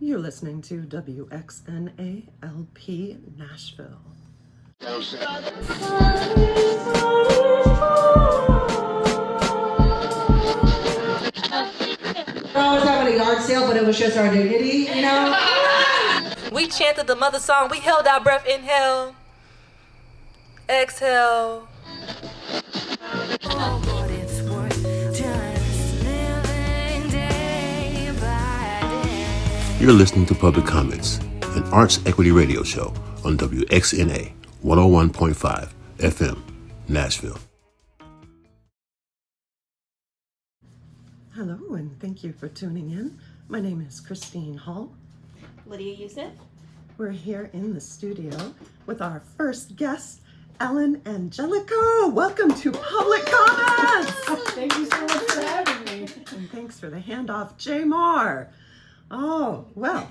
You're listening to WXNA LP Nashville. I was having a yard sale, but it was just our dignity, you know? We chanted the mother song. We held our breath. Inhale. Exhale. You're listening to Public Comments, an arts equity radio show on WXNA 101.5 FM Nashville. Hello, and thank you for tuning in. My name is Christine Hall. Lydia, Yousief. We're here in the studio with our first guest, Ellen Angelico. Welcome to Public Comments. Thank you so much for having me. And thanks for the handoff, J. Marr. Oh, well,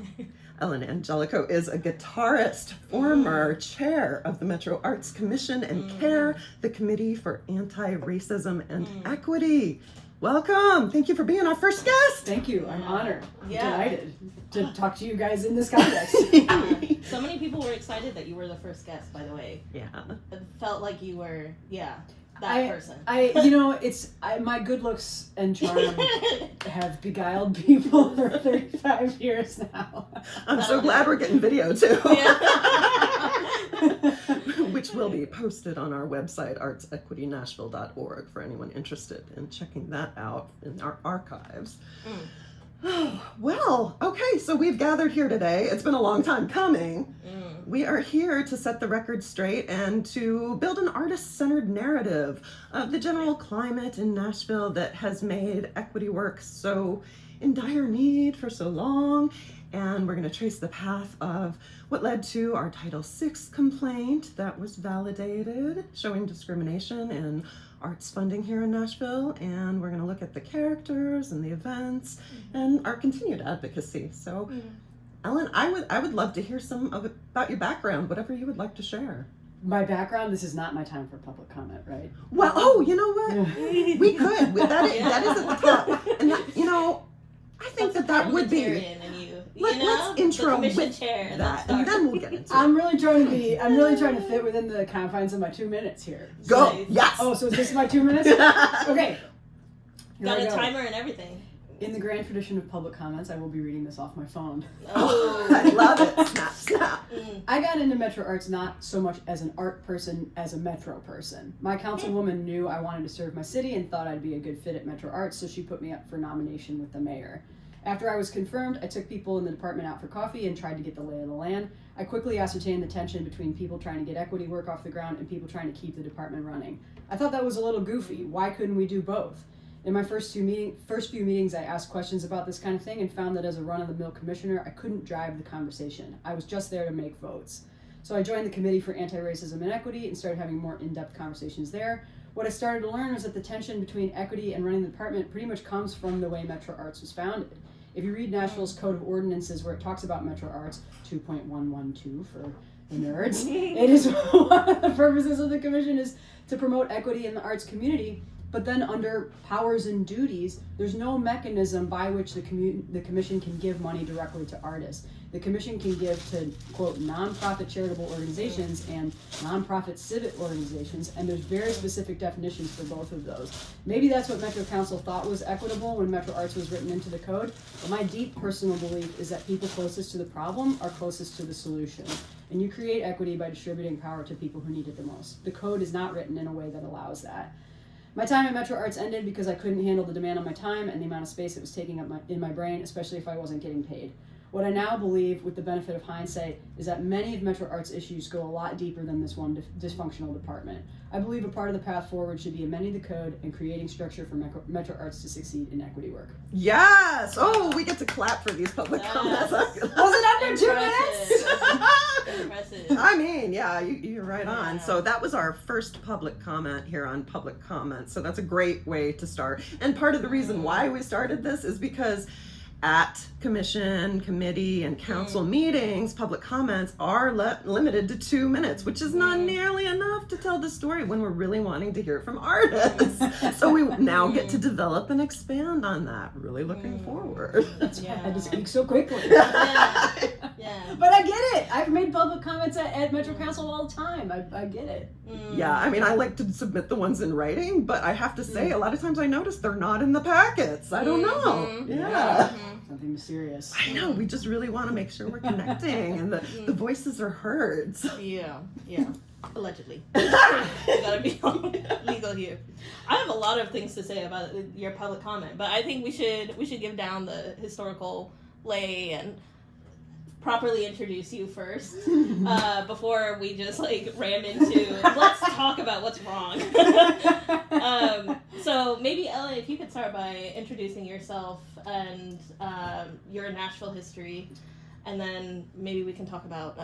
Ellen Angelico is a guitarist, former chair of the Metro Arts Commission and CARE, the Committee for Anti-Racism and Equity. Welcome. Thank you for being our first guest. Thank you. I'm honored. Yeah. Delighted to talk to you guys in this context. So many people were excited that you were the first guest, by the way. Yeah. It felt like you were, that person. My good looks and charm have beguiled people for 35 years now. I'm so glad we're getting video too. Yeah. Which will be posted on our website, artsequitynashville.org, for anyone interested in checking that out in our archives. Oh, well, okay, so we've gathered here today. It's been a long time coming. We are here to set the record straight and to build an artist-centered narrative of the general climate in Nashville that has made equity work so in dire need for so long. And we're going to trace the path of what led to our Title VI complaint that was validated, showing discrimination in arts funding here in Nashville. And we're going to look at the characters and the events and our continued advocacy. So, Ellen, I would love to hear some about your background, whatever you would like to share. My background, this is not my time for public comment, right? Well, oh, you know what? We could. That is at the top. And that, I think that would be. Let's intro with chair, that, and then we'll get into it. I'm really trying to fit within the confines of my 2 minutes here. Go. Nice. Yes. Oh, so is this my 2 minutes? Okay. Here Got I a go. timer and everything. In the grand tradition of public comments, I will be reading this off my phone. Oh. I love it. Snap, snap. I got into Metro Arts not so much as an art person as a Metro person. My councilwoman knew I wanted to serve my city and thought I'd be a good fit at Metro Arts, so she put me up for nomination with the mayor. After I was confirmed, I took people in the department out for coffee and tried to get the lay of the land. I quickly ascertained the tension between people trying to get equity work off the ground and people trying to keep the department running. I thought that was a little goofy. Why couldn't we do both? In my first few meetings, I asked questions about this kind of thing and found that as a run-of-the-mill commissioner, I couldn't drive the conversation. I was just there to make votes. So I joined the Committee for Anti-Racism and Equity and started having more in-depth conversations there. What I started to learn was that the tension between equity and running the department pretty much comes from the way Metro Arts was founded. If you read Nashville's Code of Ordinances where it talks about Metro Arts, 2.112 for the nerds, it is one of the purposes of the commission is to promote equity in the arts community. But then under powers and duties, there's no mechanism by which the commission can give money directly to artists. The commission can give to, quote, nonprofit charitable organizations and nonprofit civic organizations, and there's very specific definitions for both of those. Maybe that's what Metro Council thought was equitable when Metro Arts was written into the code, but my deep personal belief is that people closest to the problem are closest to the solution. And you create equity by distributing power to people who need it the most. The code is not written in a way that allows that. My time at Metro Arts ended because I couldn't handle the demand on my time and the amount of space it was taking up in my brain, especially if I wasn't getting paid. What I now believe, with the benefit of hindsight, is that many of Metro Arts' issues go a lot deeper than this one dysfunctional department. I believe a part of the path forward should be amending the code and creating structure for Metro Arts to succeed in equity work. Yes! Oh, we get to clap for these public comments. Was it under 2 minutes? Impressive. I mean, yeah, you're right on. So that was our first public comment here on Public Comments. So that's a great way to start. And part of the reason why we started this is because at commission, committee, and council meetings, public comments are limited to 2 minutes, which is not nearly enough to tell the story when we're really wanting to hear it from artists. So we now get to develop and expand on that. Really looking forward. I had to speak so quickly. Yeah. But I get it. I've made public comments at Metro Council all the time. I get it. Yeah, I mean, I like to submit the ones in writing, but I have to say, a lot of times I notice they're not in the packets. I don't know. Yeah. Something mysterious. I know, we just really want to make sure we're connecting and the voices are heard. So. Yeah. Allegedly. We gotta be legal here. I have a lot of things to say about your public comment, but I think we should give down the historical lay and properly introduce you first before we just like ram into let's talk about what's wrong. So maybe Ellen, if you could start by introducing yourself and your Nashville history, and then maybe we can talk about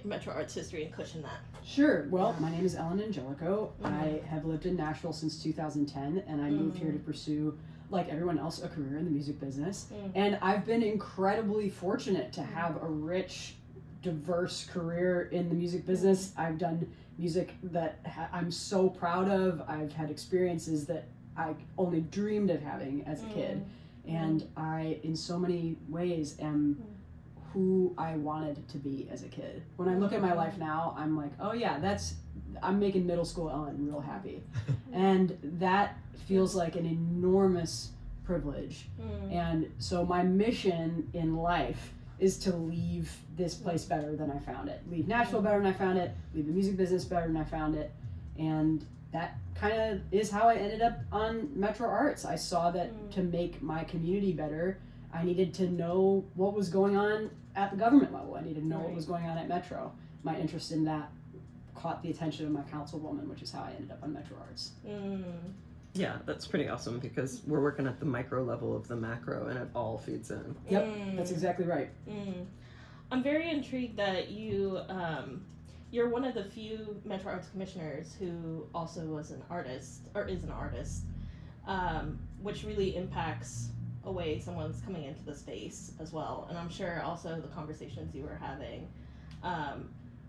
Metro Arts history and cushion that. Sure. Well, my name is Ellen Angelico. I have lived in Nashville since 2010, and I moved here to pursue, like everyone else, a career in the music business. And I've been incredibly fortunate to have a rich, diverse career in the music business. I've done music that I'm so proud of. I've had experiences that I only dreamed of having as a kid. And I, in so many ways, am who I wanted to be as a kid. When I look at my life now, I'm like, oh yeah, I'm making middle school Ellen real happy. And that feels like an enormous privilege. And so my mission in life is to leave this place better than I found it. Leave Nashville better than I found it, leave the music business better than I found it. And that kind of is how I ended up on Metro Arts. I saw that to make my community better, I needed to know what was going on at the government level. I needed to know what was going on at Metro. My interest in that caught the attention of my councilwoman, which is how I ended up on Metro Arts. Yeah, that's pretty awesome because we're working at the micro level of the macro and it all feeds in. Yep, that's exactly right. I'm very intrigued that you're one of the few Metro Arts commissioners who also was an artist, or is an artist, which really impacts a way someone's coming into the space as well. And I'm sure also the conversations you were having.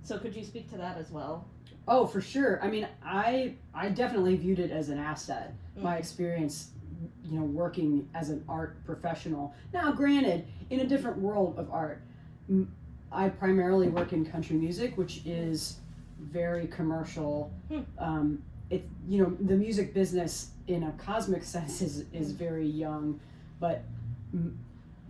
So could you speak to that as well? Oh, for sure. I mean, I definitely viewed it as an asset. My experience, working as an art professional. Now, granted, in a different world of art, I primarily work in country music, which is very commercial. The music business in a cosmic sense is very young, but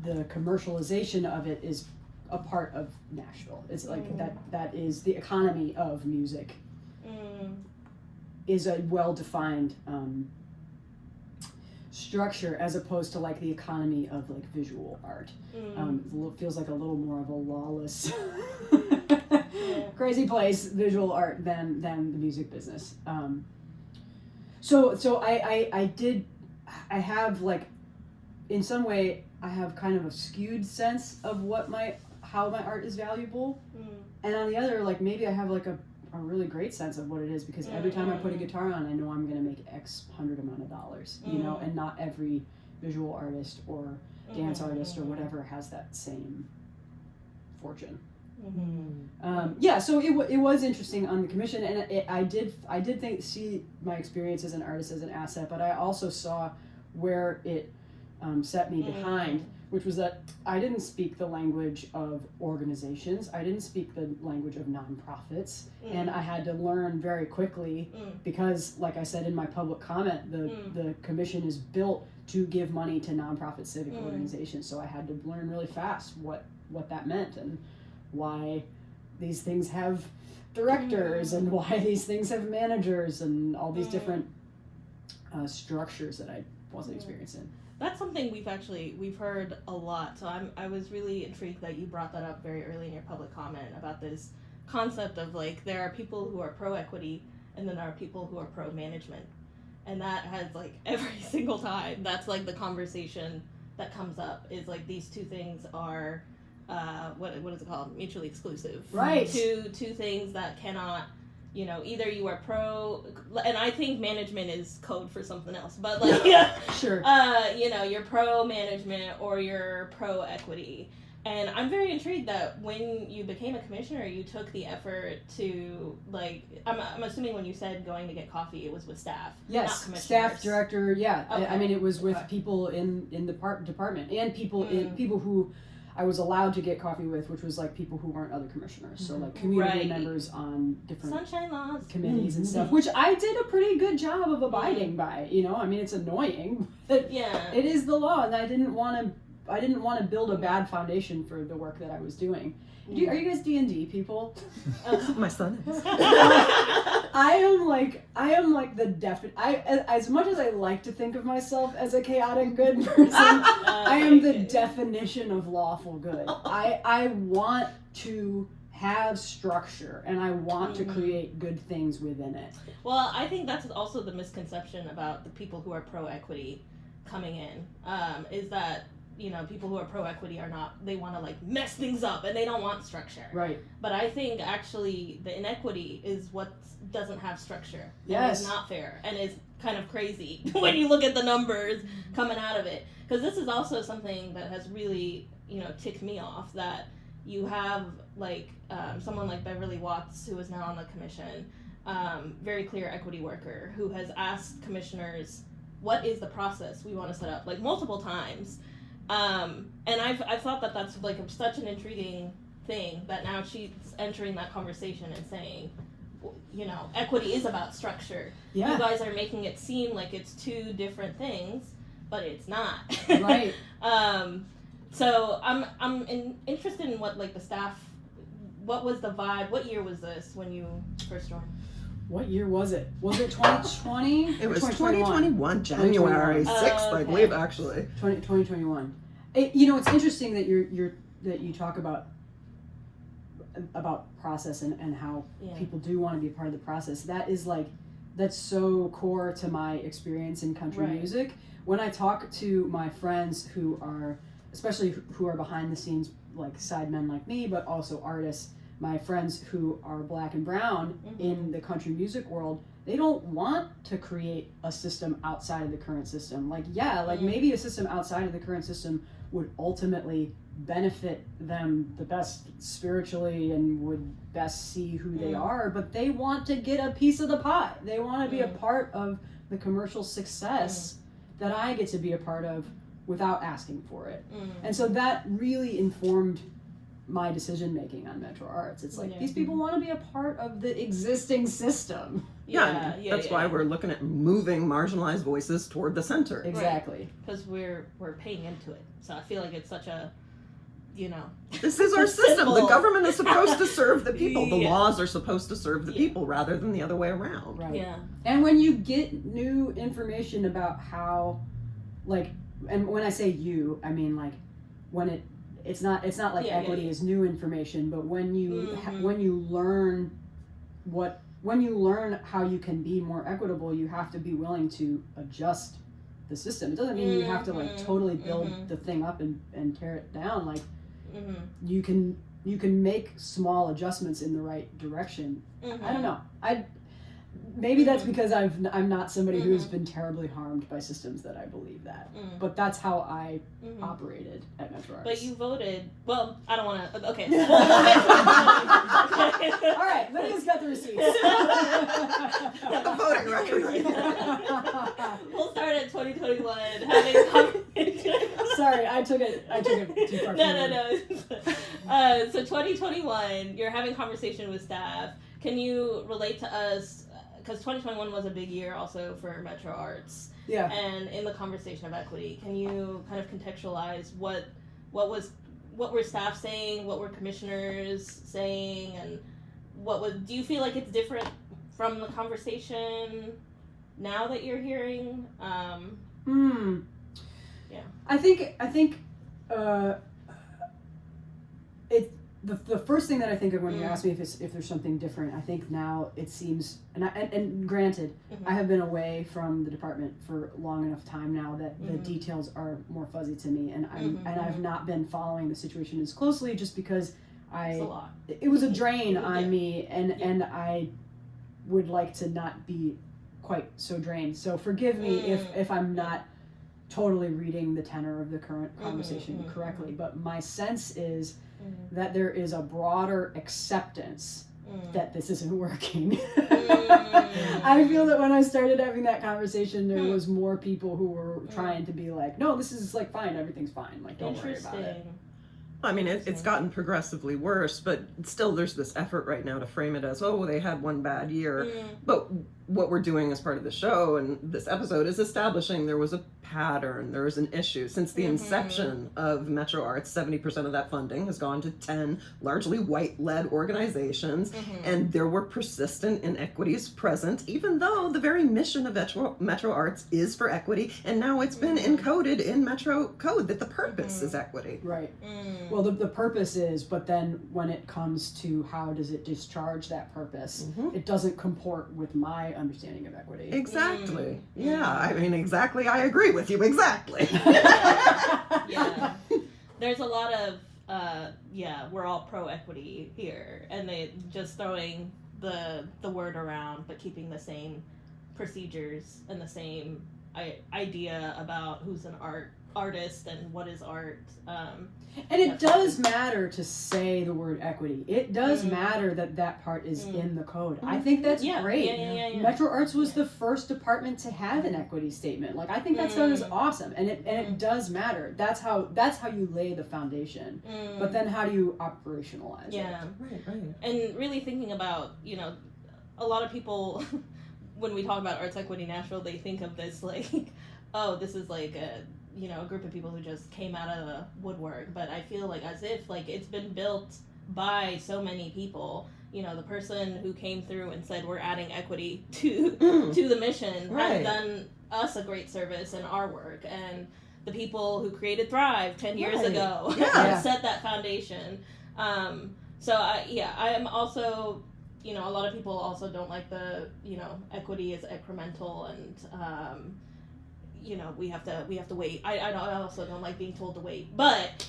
the commercialization of it is a part of Nashville. It's like that is the economy of music is a well-defined structure as opposed to like the economy of like visual art. It feels like a little more of a lawless crazy place, visual art, than the music business. So I have like, in some way I have kind of a skewed sense of how my art is valuable, and on the other, like maybe I have like a really great sense of what it is, because every time I put a guitar on, I know I'm gonna make X hundred amount of dollars, and not every visual artist or dance artist or whatever has that same fortune. So it was interesting on the commission, and I did see my experience as an artist as an asset, but I also saw where it set me behind, which was that I didn't speak the language of organizations. I didn't speak the language of nonprofits, and I had to learn very quickly because, like I said in my public comment, the commission is built to give money to nonprofit civic organizations. So I had to learn really fast what that meant and why these things have directors and why these things have managers and all these different structures that I wasn't experiencing. That's something we've heard a lot. So I was really intrigued that you brought that up very early in your public comment about this concept of like there are people who are pro equity and then there are people who are pro management, and that has like every single time that's like the conversation that comes up is like these two things are what is it called, mutually exclusive, right? Two things that cannot you know, either you are pro, and I think management is code for something else, but like, yeah, Sure. you know, you're pro management or you're pro equity. And I'm very intrigued that when you became a commissioner, you took the effort to, like, I'm assuming when you said going to get coffee, it was with staff, not Yes, commissioners. staff, director, yeah. Okay. I mean, it was with Okay. people in the department and people people who I was allowed to get coffee with, which was like people who weren't other commissioners. So like community Right. members on different Sunshine laws. committees and stuff, which I did a pretty good job of abiding by. You know, I mean, it's annoying, but Yeah. it is the law, and I didn't want to build a bad foundation for the work that I was doing. Are you guys D&D people? My son is. I am like the as much as I like to think of myself as a chaotic good person, I am the definition of lawful good. I want to have structure, and I want to create good things within it. Well, I think that's also the misconception about the people who are pro-equity coming in, is that, you know, people who are pro-equity are not, they want to like mess things up and they don't want structure. Right. But I think actually the inequity is what doesn't have structure. Yes. And is not fair and is kind of crazy when you look at the numbers coming out of it. Because this is also something that has really, you know, ticked me off, that you have like someone like Beverly Watts, who is now on the commission, very clear equity worker, who has asked commissioners, what is the process we want to set up, like multiple times. And I've thought that that's like such an intriguing thing, that now she's entering that conversation and saying, you know, equity is about structure. Yeah. You guys are making it seem like it's two different things, but it's not. Right. So I'm interested in what like the staff, what was the vibe? What year was this when you first joined? What year was it? Was it 2020? It was 2021. 2021, January 6th, I okay. believe, actually. 2021. You know, it's interesting that you talk about process and how people do want to be a part of the process. That's so core to my experience in country music. When I talk to my friends who are, especially who are behind the scenes, like sidemen like me, but also artists, my friends who are black and brown in the country music world, they don't want to create a system outside of the current system. Like, maybe a system outside of the current system would ultimately benefit them the best spiritually and would best see who they are, but they want to get a piece of the pie. They want to be a part of the commercial success that I get to be a part of without asking for it. And so that really informed my decision making on Metro Arts. It's like these people want to be a part of the existing system. That's why we're looking at moving marginalized voices toward the center. Exactly. Because we're paying into it. So I feel like it's such a, you know, This is our system. Simple. The government is supposed to serve the people. The Yeah. laws are supposed to serve the people rather than the other way around. Right. Yeah. And when you get new information about how, like, and when I say you, I mean like when it's not like equity is new information, but when you when you learn how you can be more equitable, you have to be willing to adjust the system. It doesn't mean you have to like totally build the thing up and tear it down. Like you can make small adjustments in the right direction. I don't know. Maybe that's because I'm not somebody who's been terribly harmed by systems that I believe that. But that's how I operated at Metro Arts. But you voted. Well, I don't want to. Okay. All right, Lydia's got the receipts. Got the voting record. We'll start at 2021. Having Sorry, I took it too far. No. So 2021, you're having conversation with staff. Can you relate to us? Because 2021 was a big year also for Metro Arts. Yeah. And in the conversation of equity, can you kind of contextualize what were staff saying, what were commissioners saying, and do you feel like it's different from the conversation now that you're hearing? Yeah. I think the first thing that I think of when you ask me if there's something different, I think now it seems, and granted, I have been away from the department for long enough time now that the details are more fuzzy to me, and I've not been following the situation as closely just because It's a lot. it was a drain on me, and would like to not be quite so drained. So forgive me if I'm not totally reading the tenor of the current conversation correctly, but my sense is that there is a broader acceptance that this isn't working. I feel that when I started having that conversation, there was more people who were trying to be like, no, this is like fine, everything's fine, like don't worry about it. I mean, it's gotten progressively worse, but still there's this effort right now to frame it as, oh, they had one bad year. But what we're doing as part of the show and this episode is establishing there was a pattern, there was an issue. Since the inception of Metro Arts, 70% of that funding has gone to 10 largely white-led organizations, and there were persistent inequities present, even though the very mission of Metro Arts is for equity, and now it's been encoded in Metro Code that the purpose is equity. Right. Well, the purpose is, but then when it comes to how does it discharge that purpose, it doesn't comport with my understanding of equity. Exactly. Yeah, I mean, exactly. I agree with you. Exactly. Yeah. There's a lot of, we're all pro-equity here, and they just throwing the word around, but keeping the same procedures and the same idea about who's an artist and what is art. And it does matter to say the word equity. It does matter that part is in the code. I think that's great. Yeah. Metro Arts was the first department to have an equity statement. Like, I think that stuff is awesome, and it does matter. That's how you lay the foundation. But then how do you operationalize it? Yeah. Right. And really thinking about, a lot of people when we talk about Arts Equity Nashville, they think of this like, oh, this is like a group of people who just came out of the woodwork, but I feel like as if like it's been built by so many people. The person who came through and said we're adding equity to the mission has done us a great service in our work, and the people who created Thrive 10 years ago set that foundation. So I am also, a lot of people also don't like the, equity is incremental, and we have to wait. I also don't like being told to wait, but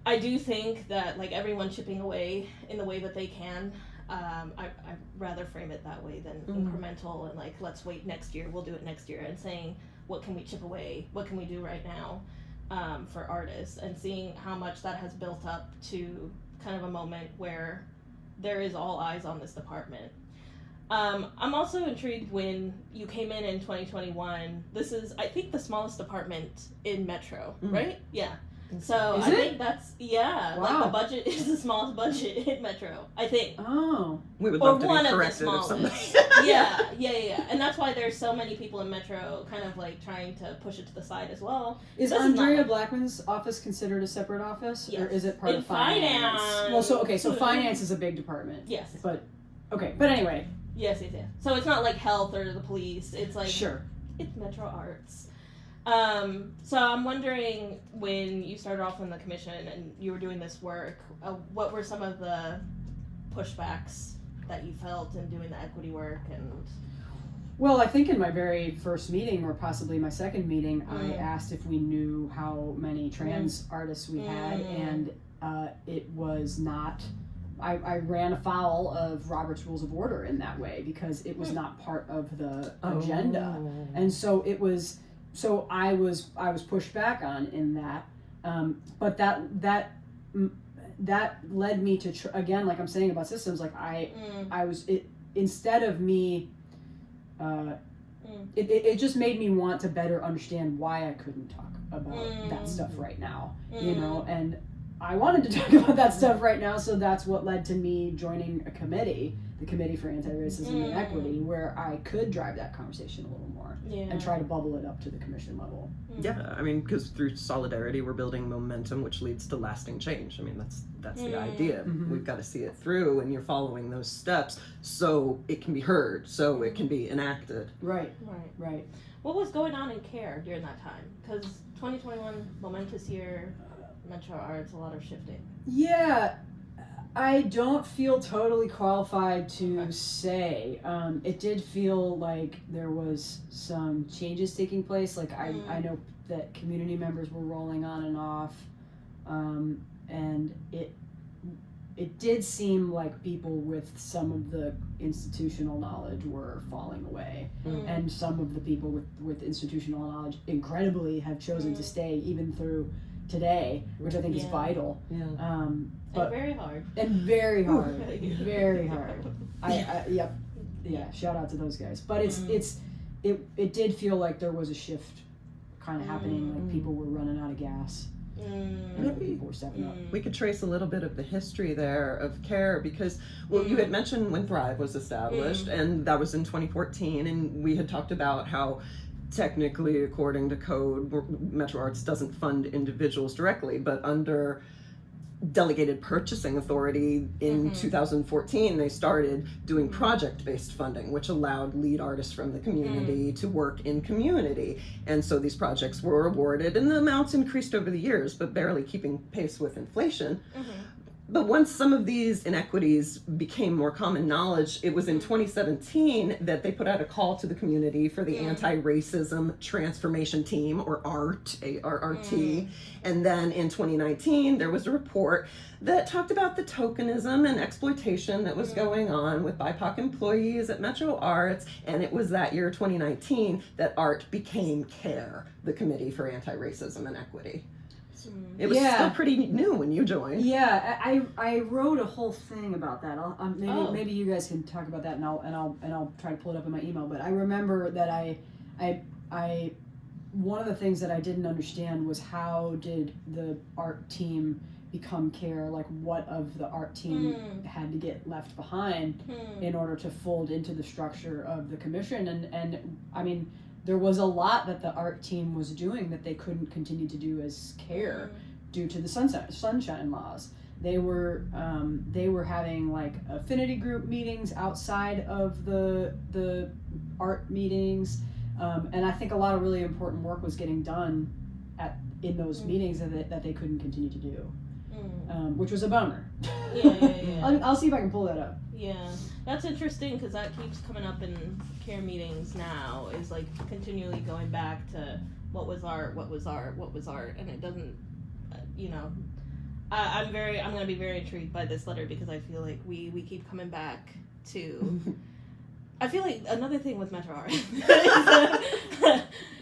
I do think that like everyone chipping away in the way that they can. I'd rather frame it that way than incremental and like, let's wait next year, we'll do it next year, and saying what can we chip away, what can we do right now for artists, and seeing how much that has built up to kind of a moment where there is all eyes on this department. I'm also intrigued when you came in 2021. This is, I think, the smallest department in Metro, right? Yeah. So I think that's, wow. like the budget is the smallest budget in Metro, I think. Oh. We would love to be corrected if somebody... Yeah. And that's why there's so many people in Metro kind of like trying to push it to the side as well. Is Andrea Blackman's office considered a separate office? Yes. Or is it part of finance? Well, so finance is a big department. Yes. But anyway. Yes. So it's not like health or the police. It's like it's Metro Arts. So I'm wondering, when you started off in the commission and you were doing this work, what were some of the pushbacks that you felt in doing the equity work? And well, I think in my very first meeting, or possibly my second meeting, I asked if we knew how many trans artists we had, and it was not. I ran afoul of Robert's Rules of Order in that way, because it was not part of the agenda, and so it was. So I was pushed back on in that, but that led me to again, like I'm saying about systems, like I was it instead of me. It just made me want to better understand why I couldn't talk about that stuff right now, and I wanted to talk about that stuff right now, so that's what led to me joining a committee, the Committee for Anti-Racism and Equity, where I could drive that conversation a little more and try to bubble it up to the commission level. Yeah, I mean, because through solidarity, we're building momentum, which leads to lasting change. I mean, that's the idea. We've got to see it through, and you're following those steps so it can be heard, so it can be enacted. Right. What was going on in CARE during that time? Because 2021, momentous year, Metro Arts, a lot of shifting. Yeah, I don't feel totally qualified to say. It did feel like there was some changes taking place. Like I know that community members were rolling on and off, and it it did seem like people with some of the institutional knowledge were falling away, and some of the people with institutional knowledge incredibly have chosen to stay even through today, which I think is vital. But very hard. And very hard. Very hard. Shout out to those guys. But it did feel like there was a shift kind of happening, like people were running out of gas. And people were stepping up. We could trace a little bit of the history there of CARE because, well, you had mentioned when Thrive was established, and that was in 2014, and we had talked about how technically, according to code, Metro Arts doesn't fund individuals directly, but under delegated purchasing authority in 2014, they started doing project-based funding, which allowed lead artists from the community to work in community. And so these projects were awarded, and the amounts increased over the years, but barely keeping pace with inflation. But once some of these inequities became more common knowledge, it was in 2017 that they put out a call to the community for the Anti-Racism Transformation Team, or ART, A-R-R-T. And then in 2019, there was a report that talked about the tokenism and exploitation that was going on with BIPOC employees at Metro Arts. And it was that year, 2019, that ART became CARE, the Committee for Anti-Racism and Equity. It was still pretty new when you joined. Yeah, I wrote a whole thing about that. Maybe you guys can talk about that, and I'll try to pull it up in my email. But I remember that I one of the things that I didn't understand was how did the art team become CARE? Like, what of the art team had to get left behind in order to fold into the structure of the commission? And I mean, there was a lot that the art team was doing that they couldn't continue to do as CARE due to the sunshine laws. They were having like affinity group meetings outside of the art meetings, and I think a lot of really important work was getting done in those meetings that they couldn't continue to do, which was a bummer. I'll see if I can pull that up. Yeah, that's interesting because that keeps coming up in CARE meetings now, is like continually going back to what was art, and it doesn't, I'm going to be very intrigued by this letter because I feel like we keep coming back to, I feel like another thing with Metro Art,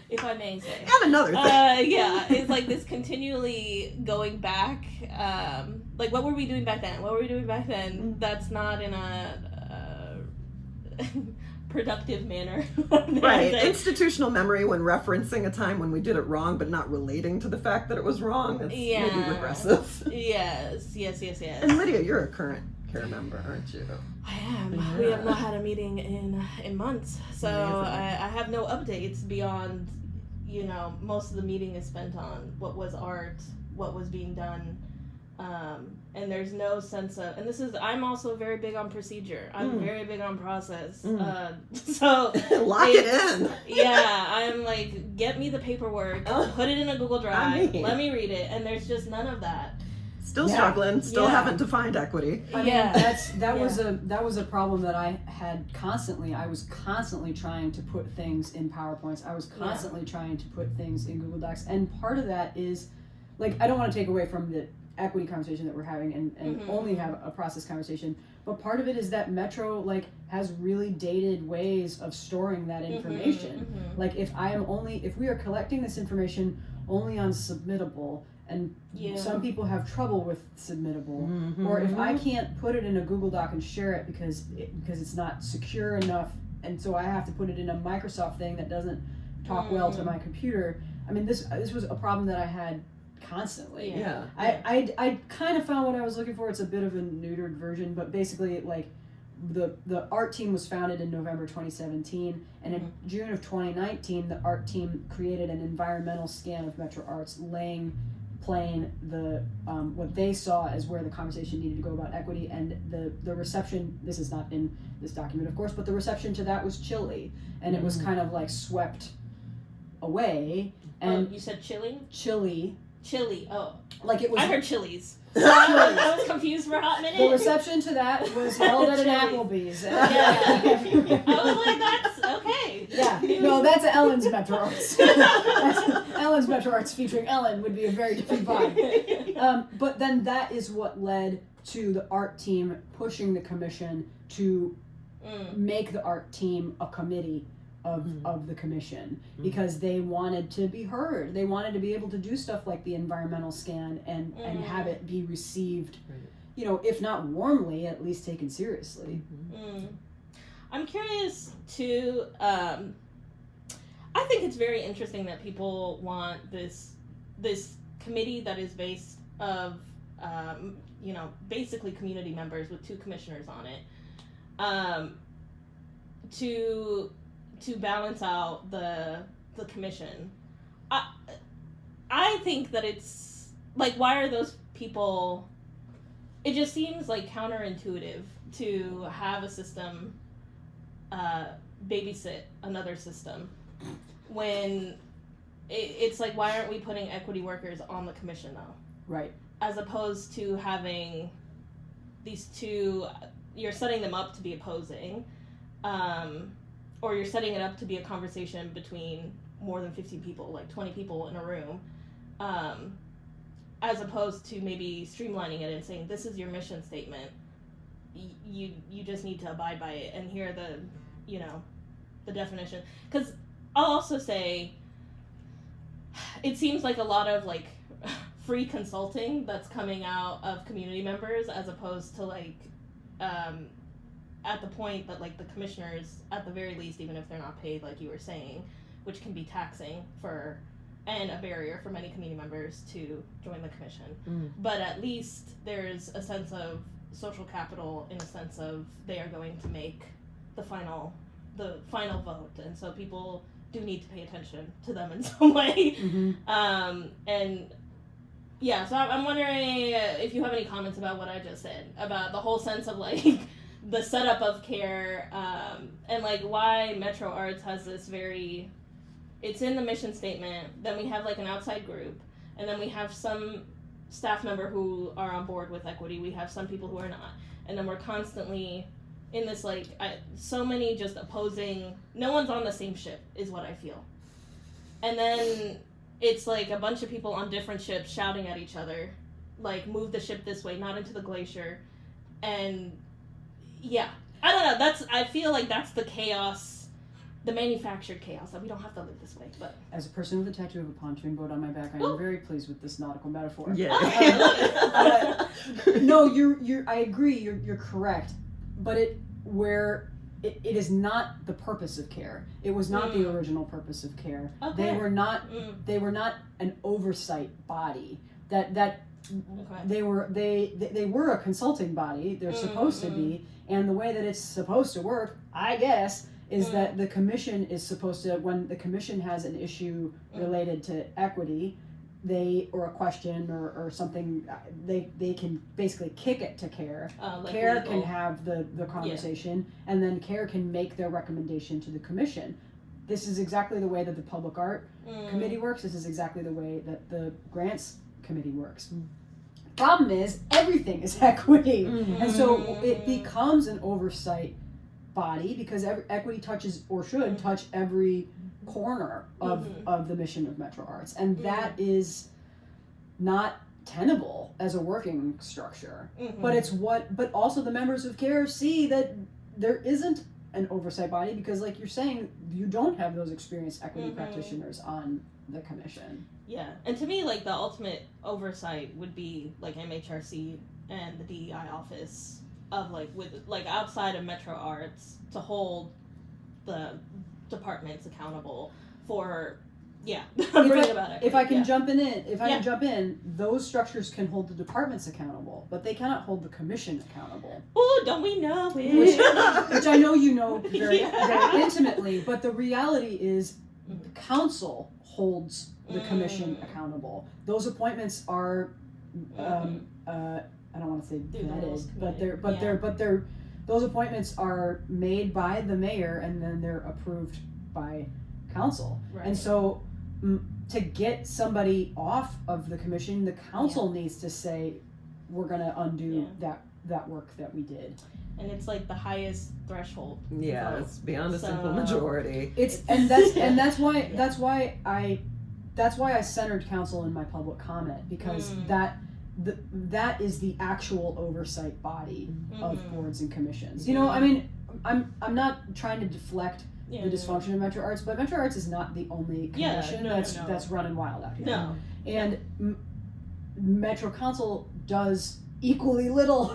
if I may say. And another thing. It's like this continually going back, like what were we doing back then? That's not in a productive manner. Right. Institutional memory when referencing a time when we did it wrong but not relating to the fact that it was wrong. It's maybe regressive. Yes. And Lydia, you're a current CARE member, aren't you? I am. Yeah. We have not had a meeting in months. So I have no updates beyond, most of the meeting is spent on what was art, what was being done. And there's no sense of, and I'm also very big on procedure. I'm very big on process. So lock it in. I'm like, get me the paperwork, put it in a Google Drive, let me read it, and there's just none of that. Still struggling, still haven't defined equity. I mean, that was a problem that I had constantly. I was constantly trying to put things in PowerPoints. I was constantly trying to put things in Google Docs, and part of that is, like, I don't want to take away from the equity conversation that we're having and only have a process conversation, but part of it is that Metro has really dated ways of storing that information. Like, if we are collecting this information only on submittable, and some people have trouble with submittable, or if I can't put it in a Google Doc and share it because it's not secure enough, and so I have to put it in a Microsoft thing that doesn't talk well to my computer. I mean, this was a problem that I had constantly. I kind of found what I was looking for. It's a bit of a neutered version, but basically, like, the art team was founded in November 2017, and in June of 2019, the art team created an environmental scan of Metro Arts, playing the what they saw as where the conversation needed to go about equity, and the reception. This is not in this document, of course, but the reception to that was chilly, and it was kind of like swept away. And you said chilling? Chilly. Chili. Oh, Like it was. I heard Chili's. Chili's. I was confused for a hot minute. The reception to that was held at an Chili's. Applebee's. Yeah. I was like, that's okay. Yeah, no, that's Ellen's Metro Arts. That's Ellen's Metro Arts featuring Ellen would be a very different vibe. But then that is what led to the art team pushing the commission to make the art team a committee of the commission, because they wanted to be heard. They wanted to be able to do stuff like the environmental scan and have it be received, you know, if not warmly, at least taken seriously. I'm curious to, I think it's very interesting that people want this committee that is based of, you know, basically community members with 2 commissioners on it, to balance out the commission. I think that it's, like, why are those people, it just seems like counterintuitive to have a system babysit another system when it's like, why aren't we putting equity workers on the commission though? Right. As opposed to having these 2, you're setting them up to be opposing, or you're setting it up to be a conversation between more than 15 people, like 20 people in a room, as opposed to maybe streamlining it and saying, this is your mission statement, you just need to abide by it, and here are the, you know, the definition. Because I'll also say, it seems like a lot of, like, free consulting that's coming out of community members, as opposed to, like, at the point that, like, the commissioners, at the very least, even if they're not paid, like you were saying, which can be taxing for, and a barrier for many community members to join the commission. But at least there's a sense of social capital, in a sense of they are going to make the final vote, and so people do need to pay attention to them in some way. And yeah, so I'm wondering if you have any comments about what I just said, about the whole sense of, like, the setup of care, and, like, why Metro Arts has this very, it's in the mission statement, then we have, like, an outside group, and then we have some staff member who are on board with equity, we have some people who are not, and then we're constantly in this, like, so many just opposing, no one's on the same ship, is what I feel. And then it's like a bunch of people on different ships shouting at each other, like, move the ship this way, not into the glacier, and yeah, I don't know, I feel like that's the chaos, the manufactured chaos, that we don't have to live this way, but. As a person with a tattoo of a pontoon boat on my back, I am very pleased with this nautical metaphor. Yeah. No, I agree, you're correct, but it is not the purpose of CARE. It was not the original purpose of CARE. Okay. They were not an oversight body. They were a consulting body. They're supposed to be, and the way that it's supposed to work, I guess, is that the commission is supposed to, when the commission has an issue related to equity, or a question or something, they can basically kick it to CARE. Like CARE legal. can have the conversation, and then CARE can make their recommendation to the commission. This is exactly the way that the Public Art Committee works. This is exactly the way that the Grants Committee works. Problem is, everything is equity, and so it becomes an oversight body, because equity touches, or should touch, every corner of the mission of Metro Arts, and that is not tenable as a working structure. But also the members of CARE see that there isn't an oversight body, because, like you're saying, you don't have those experienced equity practitioners on the commission. Yeah, and to me, like, the ultimate oversight would be, like, MHRC and the DEI office of, like, with, like, outside of Metro Arts, to hold the departments accountable for, If I can jump in, those structures can hold the departments accountable, but they cannot hold the commission accountable. Oh, don't we know it? Which I know you know very intimately, but the reality is the council holds the commission accountable. Those appointments are, I don't want to say vetted, those appointments are made by the mayor, and then they're approved by council. Right. And so, to get somebody off of the commission, the council needs to say, we're gonna undo that work that we did. And it's like the highest threshold. Yeah, it's beyond a simple majority. That's why I centered council in my public comment, because that is the actual oversight body of boards and commissions. You know, I mean, I'm not trying to deflect the dysfunction of Metro Arts, but Metro Arts is not the only commission that's running wild out here. No. And Metro Council does equally little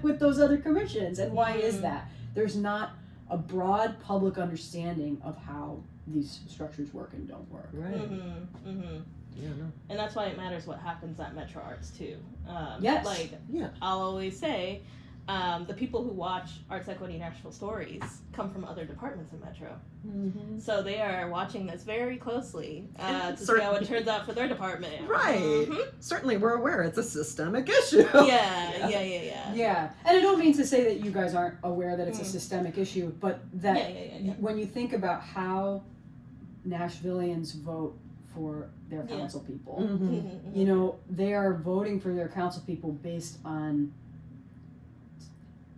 with those other commissions. And why is that? There's not a broad public understanding of how these structures work and don't work. Right. Yeah, no. And that's why it matters what happens at Metro Arts too. Yes. Like, I'll always say, the people who watch Arts Equity Nashville Stories come from other departments in Metro. So they are watching this very closely to see how it turns out for their department. Right. Certainly we're aware it's a systemic issue. Yeah. And I don't mean to say that you guys aren't aware that it's a systemic issue, but that when you think about how Nashvillians vote for their council people, you know, they are voting for their council people based on,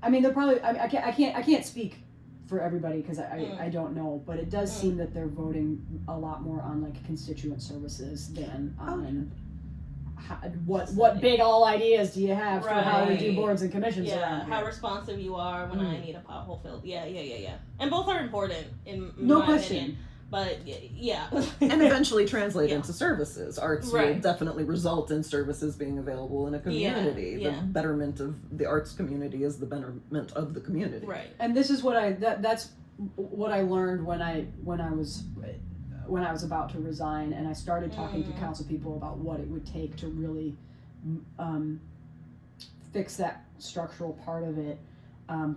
I mean, they're probably, I can't speak for everybody because I don't know, but it does seem that they're voting a lot more on like constituent services than on what big all ideas do you have for how we do boards and commissions around here. How responsive you are when I need a pothole filled. And both are important in no my question. opinion. But And eventually translate into services. Arts will definitely result in services being available in a community. The betterment of the arts community is the betterment of the community. Right. And this is what that's what I learned when I was about to resign, and I started talking to council people about what it would take to really fix that structural part of it.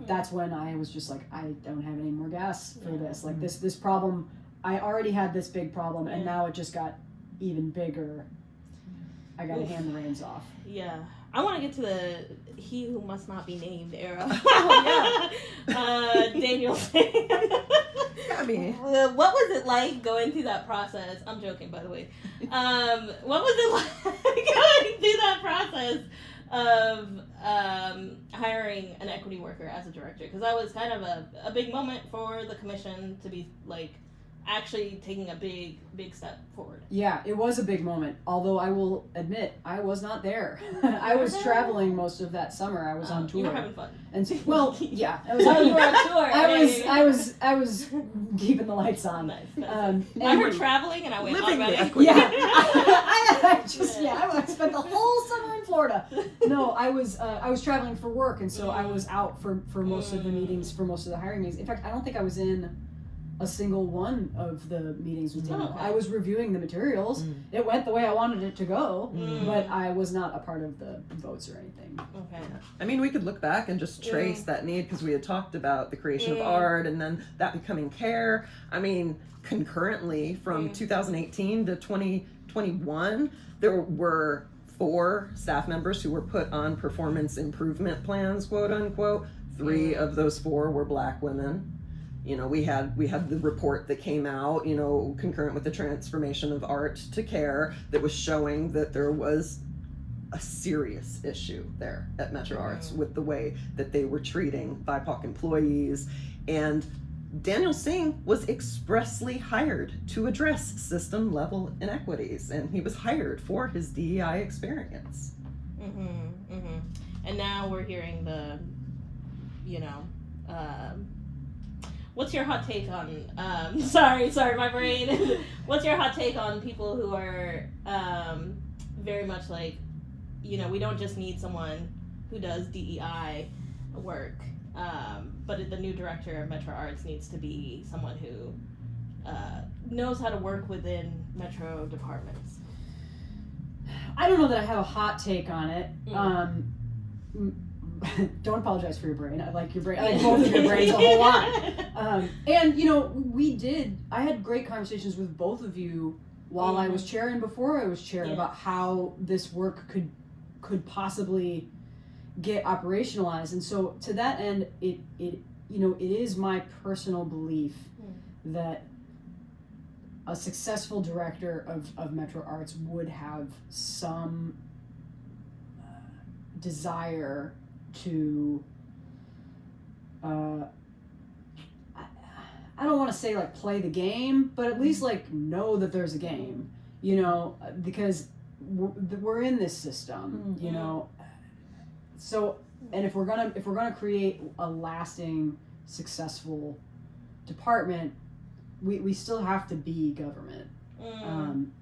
That's when I was just like, I don't have any more gas for this. Like this problem, I already had this big problem, and now it just got even bigger. I gotta hand the reins off. Yeah. I want to get to the he who must not be named era. Daniel saying, I mean, what was it like going through that process? I'm joking, by the way. What was it like going through that process of hiring an equity worker as a director? Because that was kind of a big moment for the commission to be like actually taking a big step forward. Yeah, it was a big moment. Although I will admit, I was not there. I was traveling most of that summer. I was on tour. You were having fun. And so, well, yeah, I was you were on tour. I was keeping the lights on. Nice. And I heard traveling, and I went living the automatic. equity. I spent the whole summer in Florida. No, I was traveling for work, and so I was out for most of the meetings, for most of the hiring meetings. In fact, I don't think I was in a single one of the meetings with Daniel. Okay. I was reviewing the materials. It went the way I wanted it to go, but I was not a part of the votes or anything. Okay. I mean, we could look back and just trace that need, because we had talked about the creation of art and then that becoming care. I mean, concurrently from 2018 to 2021, there were 4 staff members who were put on performance improvement plans, quote unquote. 3 of those 4 were Black women. You know, we had the report that came out, you know, concurrent with the transformation of art to care, that was showing that there was a serious issue there at Metro Arts with the way that they were treating BIPOC employees. And Daniel Singh was expressly hired to address system level inequities, and he was hired for his DEI experience. And now we're hearing the, you know, what's your hot take on, sorry, my brain. What's your hot take on people who are very much like, you know, we don't just need someone who does DEI work, but the new director of Metro Arts needs to be someone who knows how to work within Metro departments? I don't know that I have a hot take on it. Don't apologize for your brain. I like your brain. I like both of your brains a whole lot. And you know, I had great conversations with both of you while I was chair and before I was chair about how this work could possibly get operationalized. And so to that end, it you know, it is my personal belief that a successful director of Metro Arts would have some desire to I don't want to say like play the game, but at least like know that there's a game, you know, because we're in this system, you know. So, and if we're gonna create a lasting, successful department, we still have to be government,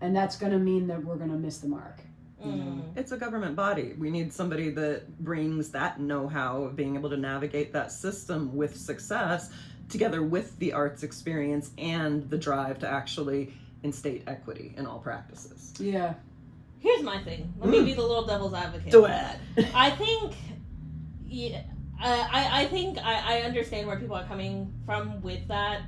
and that's gonna mean that we're gonna miss the mark. You know? It's a government body. We need somebody that brings that know-how of being able to navigate that system with success, together with the arts experience and the drive to actually instate equity in all practices. Yeah. Here's my thing. Let me be the little devil's advocate. Do it. I think, I think I understand where people are coming from with that,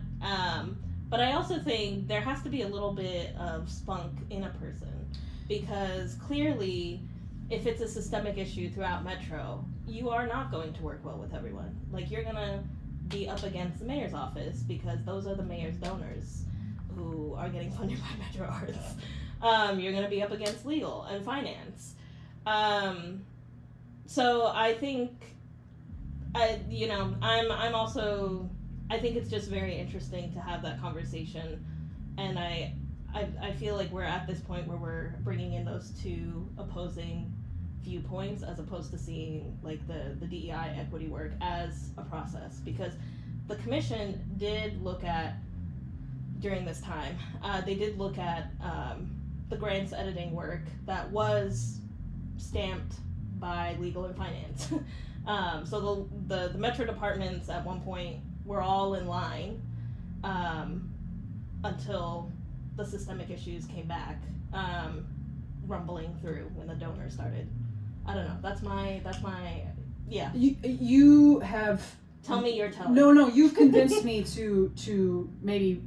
but I also think there has to be a little bit of spunk in a person, because clearly, if it's a systemic issue throughout Metro, you are not going to work well with everyone. Like, you're gonna be up against the mayor's office, because those are the mayor's donors who are getting funded by Metro Arts. You're gonna be up against legal and finance. So I think, I'm also, I think it's just very interesting to have that conversation, and I feel like we're at this point where we're bringing in those two opposing viewpoints, as opposed to seeing like the DEI equity work as a process, because the commission did look at, during this time, they did look at the grants editing work that was stamped by legal and finance. So the Metro departments at one point were all in line until the systemic issues came back, rumbling through when the donors started. I don't know. That's my yeah. You have. Tell me you're telling. No, you've convinced me to maybe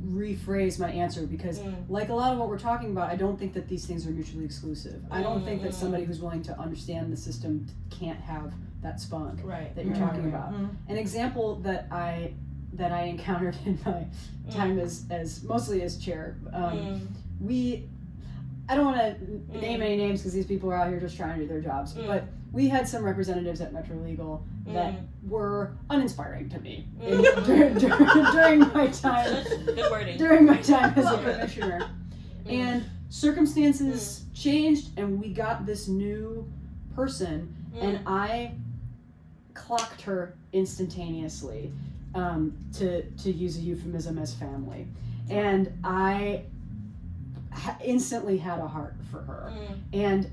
rephrase my answer, because like a lot of what we're talking about, I don't think that these things are mutually exclusive. I don't think that somebody who's willing to understand the system can't have that spunk that you're talking about. An example that I encountered in my time as mostly as chair, I don't want to name any names because these people are out here just trying to do their jobs, but we had some representatives at Metro Legal that were uninspiring to me during my time. Good wording. During my time as a commissioner, and circumstances changed, and we got this new person, and I clocked her instantaneously, to use a euphemism, as family, and I instantly had a heart for her, and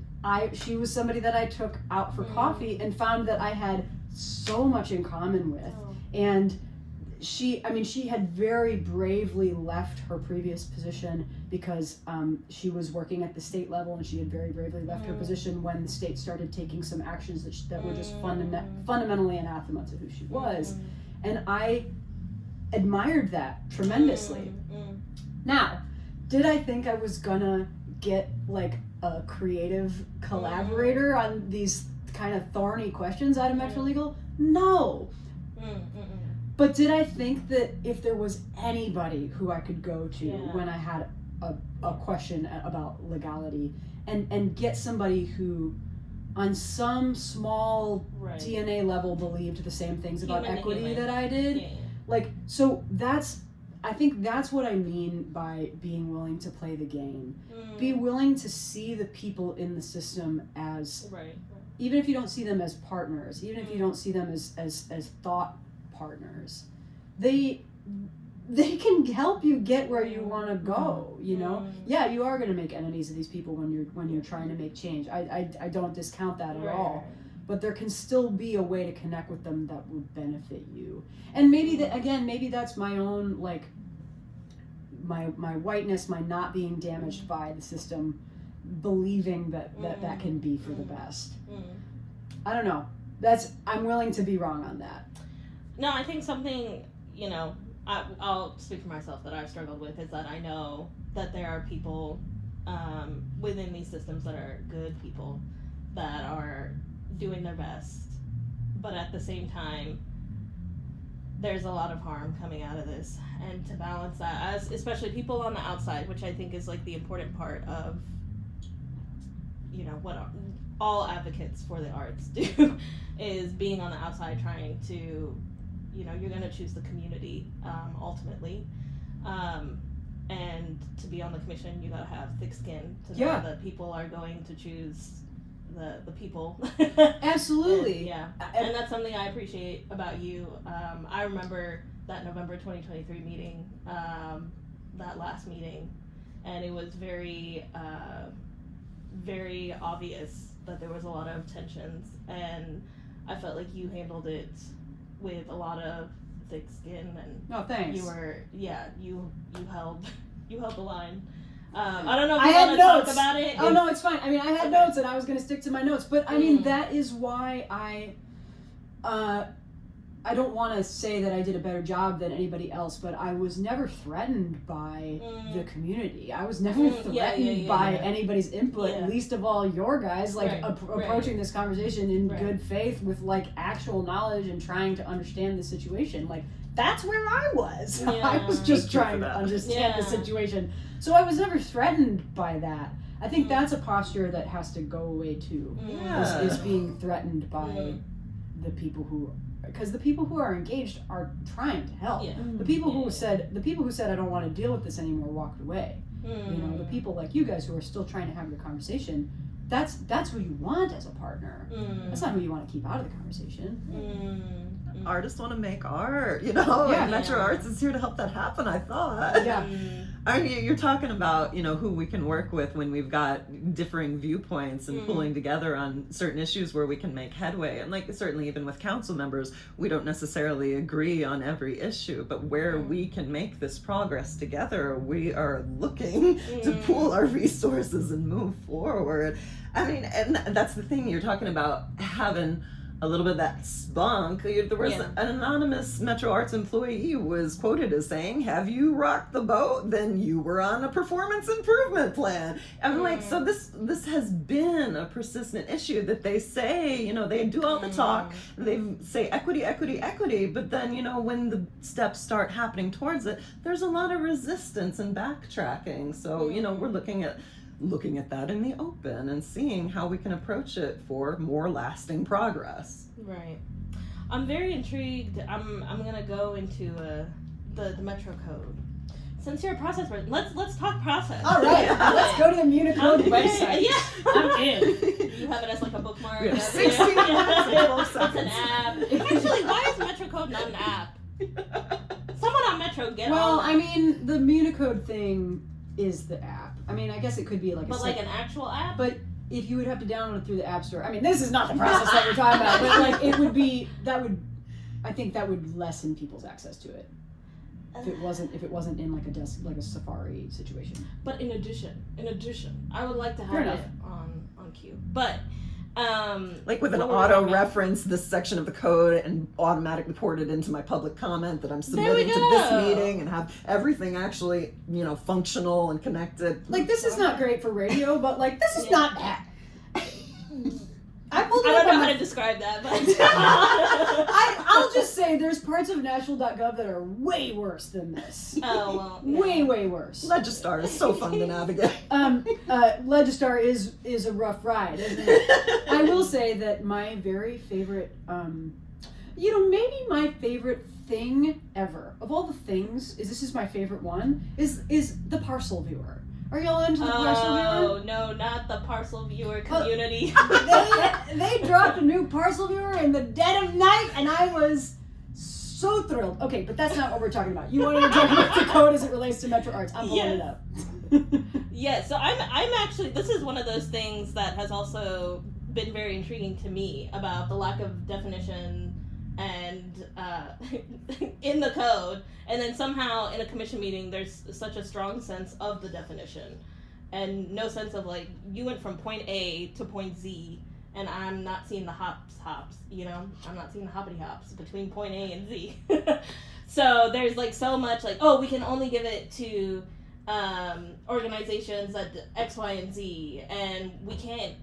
she was somebody that I took out for coffee and found that I had so much in common with, and she had very bravely left her previous position because she was working at the state level, and she had very bravely left her position when the state started taking some actions that were just fundamentally anathema to who she was, and I admired that tremendously. Now, did I think I was gonna get like a creative collaborator on these kind of thorny questions out of Metro Legal? No. But did I think that if there was anybody who I could go to when I had a question about legality, and get somebody who on some small DNA level believed the same things about equity that I did? Like, so I think that's what I mean by being willing to play the game. Be willing to see the people in the system as, even if you don't see them as partners, even if you don't see them as thought partners, they can help you get where you want to go. You know, yeah, you are going to make enemies of these people when you're trying to make change. I don't discount that at all. But there can still be a way to connect with them that would benefit you. And maybe maybe that's my own, like, my whiteness, my not being damaged by the system, believing that can be for the best. I don't know. I'm willing to be wrong on that. No, I think something, I'll speak for myself, that I've struggled with is that I know that there are people within these systems that are good people that are doing their best, but at the same time there's a lot of harm coming out of this, and to balance that, as especially people on the outside, which I think is like the important part of, you know, what all advocates for the arts do, is being on the outside trying to, you know, you're going to choose the community ultimately, and to be on the commission you got to have thick skin to know that people are going to choose the people. Absolutely. And that's something I appreciate about you. I remember that November 2023 meeting, that last meeting, and it was very very obvious that there was a lot of tensions, and I felt like you handled it with a lot of thick skin, and thanks. you were you held the line. I don't know if I you had want to notes. talk about it. Oh, no, it's fine. I mean, I had notes, and I was going to stick to my notes. But, I mean, that is why I don't want to say that I did a better job than anybody else, but I was never threatened by the community. I was never threatened by anybody's input, least of all your guys, like, approaching this conversation in good faith with, like, actual knowledge and trying to understand the situation. Like, that's where I was. I was just trying to understand the situation. So I was never threatened by that. I think that's a posture that has to go away too. Is being threatened by the people who, because the people who are engaged are trying to help. The people who said I don't want to deal with this anymore walked away. You know, the people like you guys who are still trying to have the conversation. That's who you want as a partner. That's not who you want to keep out of the conversation. Artists want to make art, you know, and Metro Arts is here to help that happen, I thought. I mean, you're talking about, you know, who we can work with when we've got differing viewpoints and pulling together on certain issues where we can make headway. And like, certainly even with council members, we don't necessarily agree on every issue, but where we can make this progress together, we are looking to pool our resources and move forward. I mean, and that's the thing, you're talking about having a little bit of that spunk. There was an anonymous Metro Arts employee was quoted as saying, "Have you rocked the boat? Then you were on a performance improvement plan." I'm like, so this has been a persistent issue that they say, you know, they do all the talk, they say equity, equity, equity, but then, you know, when the steps start happening towards it, there's a lot of resistance and backtracking. So, you know, we're looking at that in the open and seeing how we can approach it for more lasting progress. Right. I'm very intrigued. I'm gonna go into the Metro Code. Since you're a process person, let's talk process. All right, let's go to the Unicode website. Yeah, I'm in. You have it as like a bookmark. We have 16 minutes. It's an app. Actually, why is Metro Code not an app? Someone on Metro get Well, on. I mean, the Unicode thing is the app. I mean, I guess it could be like like an actual app? But if you would have to download it through the App Store, I mean, this is not the process that we're talking about, but like it would be, I think that would lessen people's access to it. If it wasn't in like a Safari situation. But in addition, I would like to have it on queue. But like with an auto reference this section of the code and automatically port it into my public comment that I'm submitting to this meeting and have everything actually, you know, functional and connected. Like, this is not great for radio, but like this is not bad. I don't know how to describe that, but I'll just say there's parts of Nashville.gov that are way worse than this. Oh well, way worse. Legistar is so fun to navigate. Legistar is a rough ride, isn't it? I will say that my very favorite, maybe my favorite thing ever of all the things is my favorite one is the parcel viewer. Are y'all into the parcel viewer? Oh, no, not the parcel viewer community. They dropped a new parcel viewer in the dead of night, and I was so thrilled. Okay, but that's not what we're talking about. You wanted to talk about the code as it relates to Metro Arts. I'm pulling it up. Yeah, so I'm actually, this is one of those things that has also been very intriguing to me about the lack of definition and in the code, and then somehow in a commission meeting there's such a strong sense of the definition and no sense of like you went from point A to point Z and I'm not seeing the hops, you know, I'm not seeing the hoppity hops between point A and Z. So there's like so much like, oh, we can only give it to organizations that X, Y, and Z, and we can't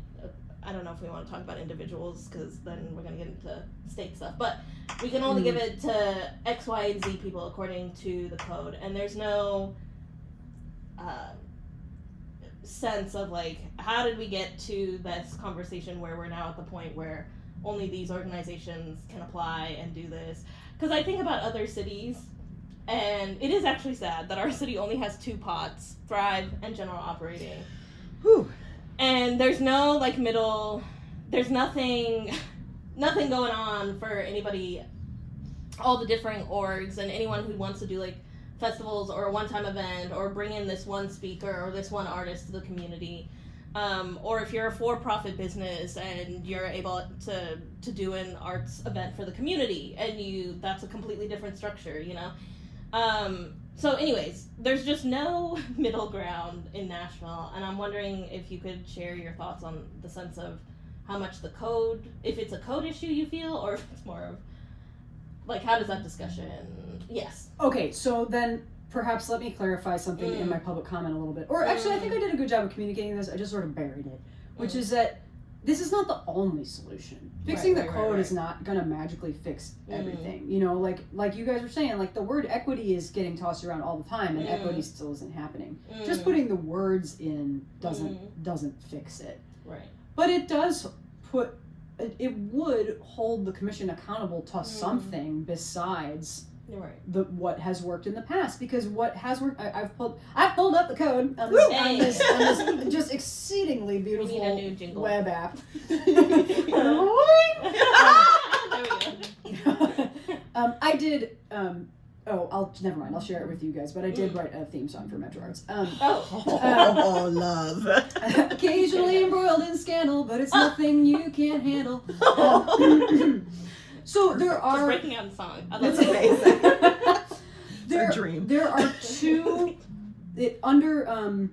I don't know if we want to talk about individuals because then we're going to get into stake stuff, but we can only give it to X, Y, and Z people according to the code, and there's no sense of like, how did we get to this conversation where we're now at the point where only these organizations can apply and do this? Because I think about other cities, and it is actually sad that our city only has 2 pots, Thrive and General Operating. Whew. And there's no like middle, there's nothing going on for anybody, all the different orgs and anyone who wants to do like festivals or a one-time event or bring in this one speaker or this one artist to the community. Or if you're a for-profit business and you're able to do an arts event for the community, and that's a completely different structure, you know? So anyways, there's just no middle ground in Nashville, and I'm wondering if you could share your thoughts on the sense of how much the code, if it's a code issue you feel, or if it's more of, like, how does that discussion, yes. Okay, so then perhaps let me clarify something in my public comment a little bit. Or actually, I think I did a good job of communicating this. I just sort of buried it, which is that this is not the only solution. Fixing the code is not going to magically fix everything. You know, like you guys were saying, like the word equity is getting tossed around all the time, and equity still isn't happening. Just putting the words in doesn't fix it. Right. But it does it would hold the commission accountable to something besides what has worked in the past, because what has worked, I've pulled up the code on this just exceedingly beautiful We need a new jingle. web app. There we go. I did never mind, I'll share it with you guys, but I did write a theme song for Metro Arts. Oh, love. Occasionally embroiled in scandal, but it's nothing you can't handle. So there are... Just breaking out in song. That's amazing. It's a dream. There are 2... Under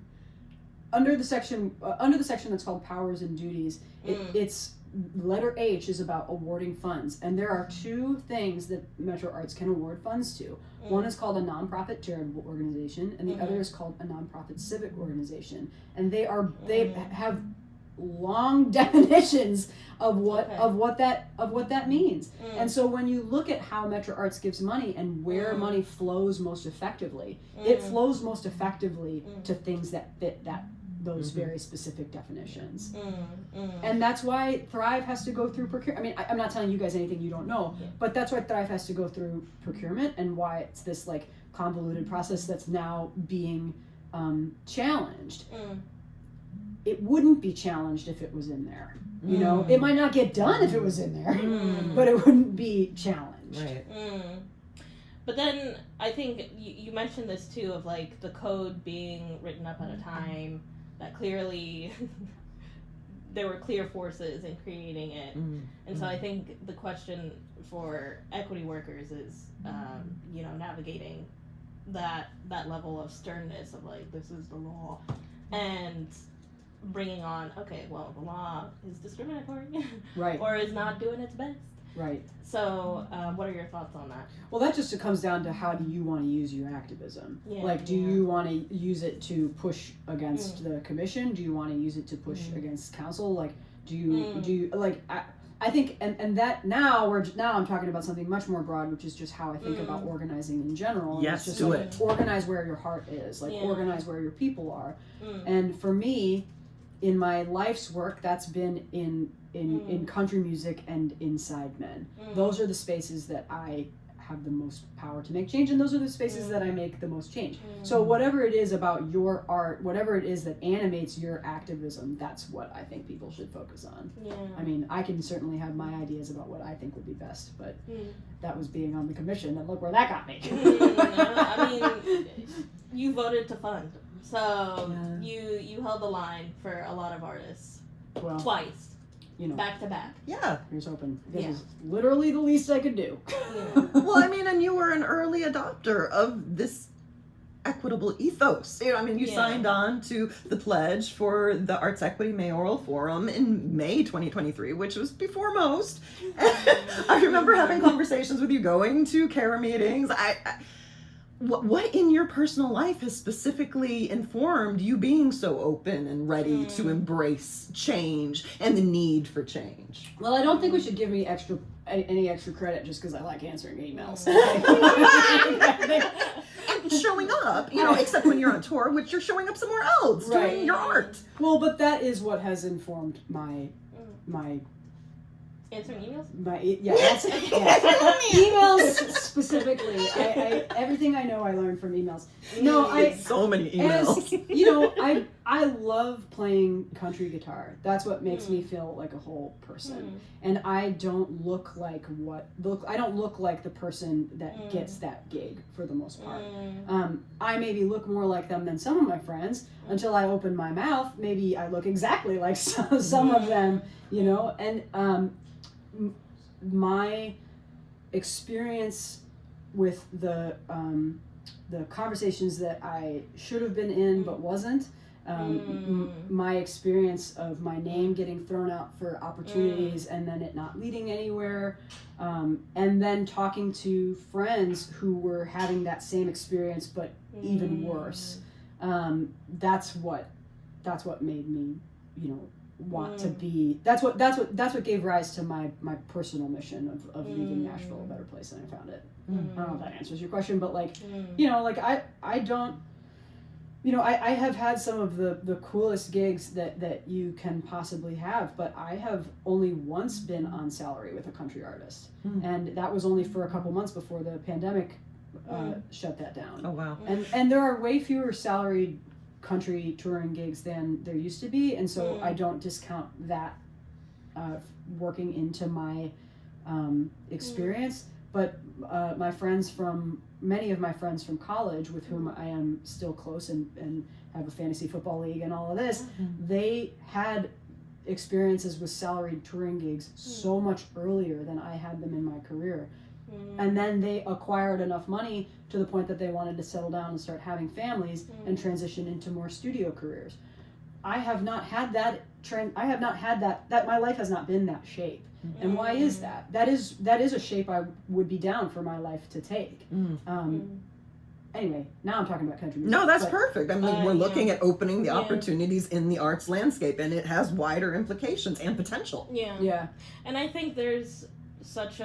the section that's called Powers and Duties, it's letter H is about awarding funds, and there are 2 things that Metro Arts can award funds to. One is called a nonprofit charitable organization, and the other is called a nonprofit civic organization, and they have long definitions of what that means. And so when you look at how Metro Arts gives money and where money flows most effectively, it flows most effectively to things that fit those very specific definitions. And that's why Thrive has to go through procurement. I mean, I'm not telling you guys anything you don't know, but that's why Thrive has to go through procurement, and why it's this like convoluted process that's now being challenged. It wouldn't be challenged if it was in there. You know, it might not get done if it was in there, but it wouldn't be challenged. Right. But then I think you mentioned this too, of like the code being written up at a time that clearly there were clear forces in creating it. And so I think the question for equity workers is, you know, navigating that level of sternness of like, this is the law, and bringing on, okay, well, the law is discriminatory, Right. or is not doing its best. Right. So, what are your thoughts on that? Well, that just comes down to how do you want to use your activism? Do you want to use it to push against the commission? Do you want to use it to push against council? Like, do you like? I think, and that now I'm talking about something much more broad, which is just how I think about organizing in general. Yes, it's just do like, it. Organize where your heart is, like organize where your people are. And for me, in my life's work, that's been in country music and inside men. Those are the spaces that I have the most power to make change, and those are the spaces that I make the most change. So whatever it is about your art, whatever it is that animates your activism, that's what I think people should focus on. I mean, I can certainly have my ideas about what I think would be best, but that was being on the commission, and look where that got me. I mean, you voted to fund, so you held the line for a lot of artists. Well, twice. You know, back to back. Yeah. Here's hoping. This is literally the least I could do. Well, I mean, and you were an early adopter of this equitable ethos. You know, I mean, you signed on to the pledge for the Arts Equity Mayoral Forum in May 2023, which was before most. I remember having conversations with you, going to CARA meetings. what in your personal life has specifically informed you being so open and ready to embrace change and the need for change? Well, I don't think we should give me any extra credit just because I like answering emails. And showing up, except when you're on tour, which you're showing up somewhere else, doing your art. Well, but that is what has informed my Answering emails? Emails specifically. I everything I know I learned from emails. No, so many emails. I love playing country guitar. That's what makes me feel like a whole person. And I don't look like the person that gets that gig for the most part. I maybe look more like them than some of my friends until I open my mouth. Maybe I look exactly like some of them, and my experience with the conversations that I should have been in but wasn't, my experience of my name getting thrown out for opportunities and then it not leading anywhere, and then talking to friends who were having that same experience but even worse. That's what made me, want to be. That's what gave rise to my personal mission of leaving Nashville a better place than I found it. I don't know if that answers your question, but I don't. I have had some of the coolest gigs that you can possibly have, but I have only once been on salary with a country artist, and that was only for a couple months before the pandemic shut that down. Oh wow! And there are way fewer salaried country touring gigs than there used to be, and so I don't discount that working into my experience. But many of my friends from college with whom I am still close and have a fantasy football league and all of this, they had experiences with salaried touring gigs so much earlier than I had them in my career. And then they acquired enough money to the point that they wanted to settle down and start having families and transition into more studio careers. I have not had that that my life has not been that shape. And why is that? That is a shape I would be down for my life to take. Anyway, now I'm talking about country music. No, that's perfect. I mean, we're looking at opening the opportunities in the arts landscape, and it has wider implications and potential. Yeah. And I think there's such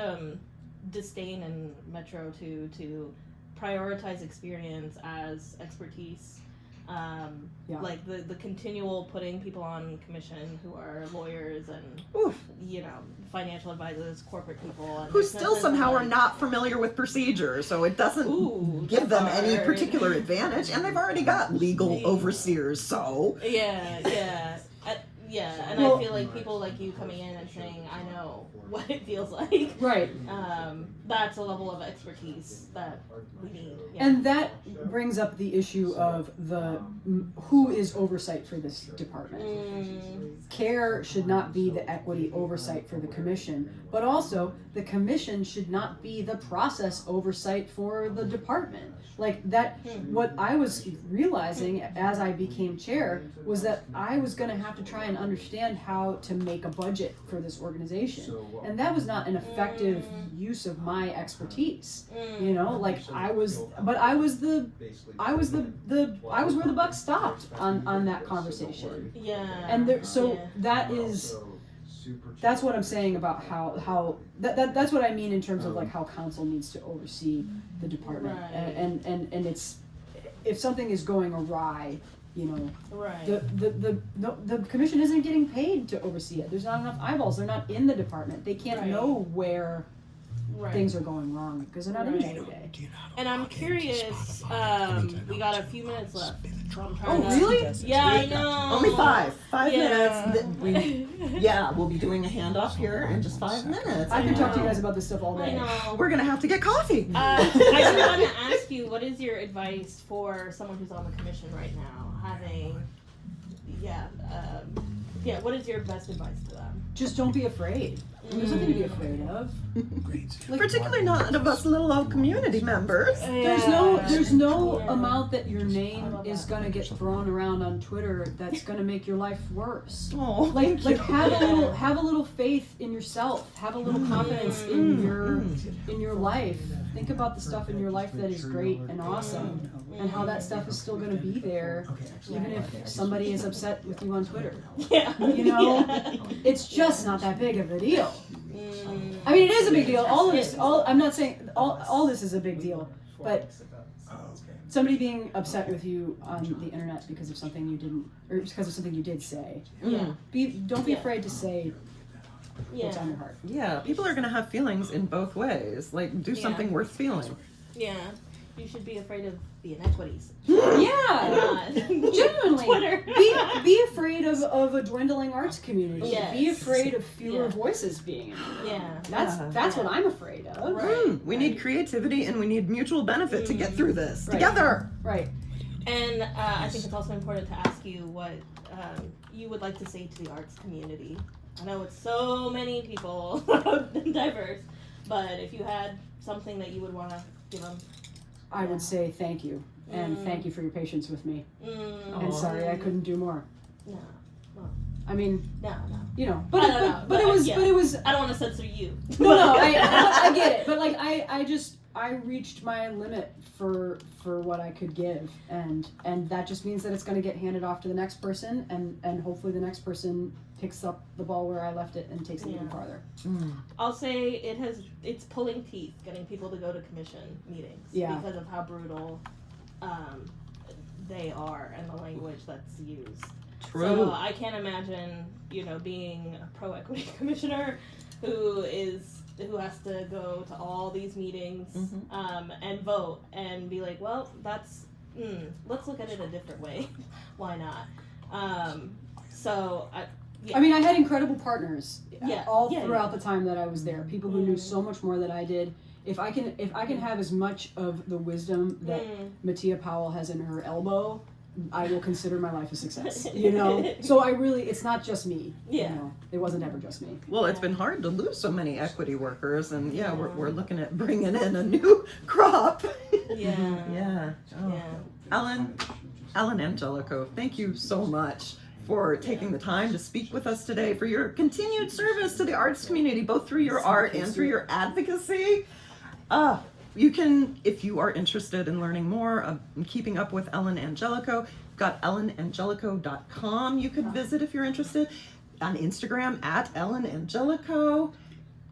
disdain in Metro to prioritize experience as expertise. Like the continual putting people on commission who are lawyers and financial advisors, corporate people, and who still somehow are not familiar with procedure, so it doesn't give them any particular advantage, and they've already got legal overseers. So and I feel like people like you coming in and saying, I know what it feels like. Right. That's a level of expertise that we need. Yeah. And that brings up the issue of who is oversight for this department. CARE should not be the equity oversight for the commission, but also the commission should not be the process oversight for the department. Like that, what I was realizing as I became chair was that I was going to have to try and understand how to make a budget for this organization, and that was not an effective use of my expertise. I was where the buck stopped on that conversation. That's what I'm saying about how that's what I mean in terms of like how council needs to oversee the department. Right. And it's, if something is going awry, the commission isn't getting paid to oversee it. There's not enough eyeballs. They're not in the department. They can't know where things are going wrong because they're not in day to day. And I'm curious, we got a few minutes left. So really? Yeah, I know. Only 5 minutes. We'll be doing a handoff here in just 5 minutes. I can talk to you guys about this stuff all day. I know. We're gonna have to get coffee. I just want to ask you, what is your advice for someone who's on the commission right now, having, what is your best advice to them? Just don't be afraid. There's nothing to be afraid of. Particularly not of us little old community members. There's no amount that your name is gonna get thrown around on Twitter that's gonna make your life worse. Oh, Like have a little faith in yourself. Have a little confidence in your life. Think about the stuff in your life that is great and awesome, and how that stuff is still gonna be there, even if somebody is upset with you on Twitter. Yeah. You know, it's just not that big of a deal. I mean, it is a big deal. I'm not saying all this is a big deal, but somebody being upset with you on the internet because of something you didn't, or because of something you did say. Yeah. Don't be afraid to say what's on your heart. Yeah, people are going to have feelings in both ways. Like, do something worth feeling. Yeah. You should be afraid of the inequities. Yeah, genuinely. Twitter. Be afraid of a dwindling arts community. Yes. Be afraid of fewer voices being in it. Yeah. That's what I'm afraid of. Right. We need creativity and we need mutual benefit to get through this together. Right. And I think it's also important to ask you what you would like to say to the arts community. I know it's so many people, diverse, but if you had something that you would want to give them. I would say thank you, and thank you for your patience with me. And sorry I couldn't do more. No. I mean, No. you know, But it was. I don't want to censor you. No, I get it, but like I reached my limit for what I could give, and that just means that it's going to get handed off to the next person, and hopefully the next person picks up the ball where I left it and takes it even farther. I'll say it's pulling teeth getting people to go to commission meetings because of how brutal they are and the language that's used. True. So I can't imagine, being a pro-equity commissioner who has to go to all these meetings and vote and be like, well, let's look at it a different way. Why not? I mean, I had incredible partners all Yeah, throughout the time that I was there. People who knew so much more than I did. If I can have as much of the wisdom that Mattia Powell has in her elbow, I will consider my life a success. So it's not just me. It wasn't ever just me. Well, it's been hard to lose so many equity workers, and we're looking at bringing in a new crop. Yeah. Ellen Angelico, thank you so much for taking the time to speak with us today, for your continued service to the arts community, both through your art and through your advocacy. You can, if you are interested in learning more, and keeping up with Ellen Angelico, got ellenangelico.com. You could visit if you're interested. On Instagram at Ellen Angelico.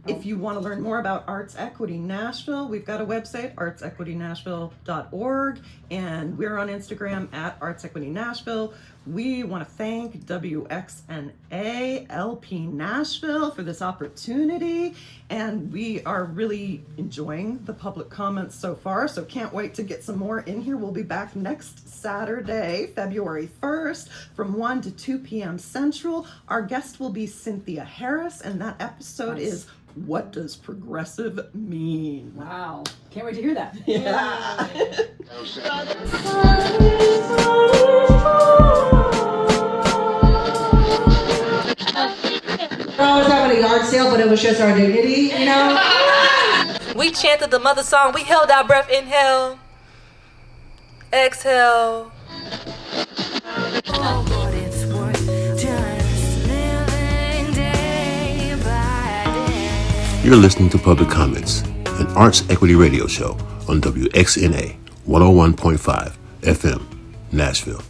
If you want to learn more about Arts Equity Nashville, we've got a website, artsequitynashville.org, and we're on Instagram at Arts Equity Nashville. We want to thank WXNA LP Nashville for this opportunity, and we are really enjoying the public comments so far, so can't wait to get some more in here. We'll be back next Saturday, February 1st, from 1 to 2 p.m. Central. Our guest will be Cynthia Harris, and that episode is What Does Progressive Mean? Wow. Can't wait to hear that. Yeah. I was having a yard sale, but it was just our dignity, We chanted the mother song. We held our breath. Inhale. Exhale. What it's worth, just living day by day. You're listening to Public Comments, an arts equity radio show on WXNA 101.5 FM Nashville.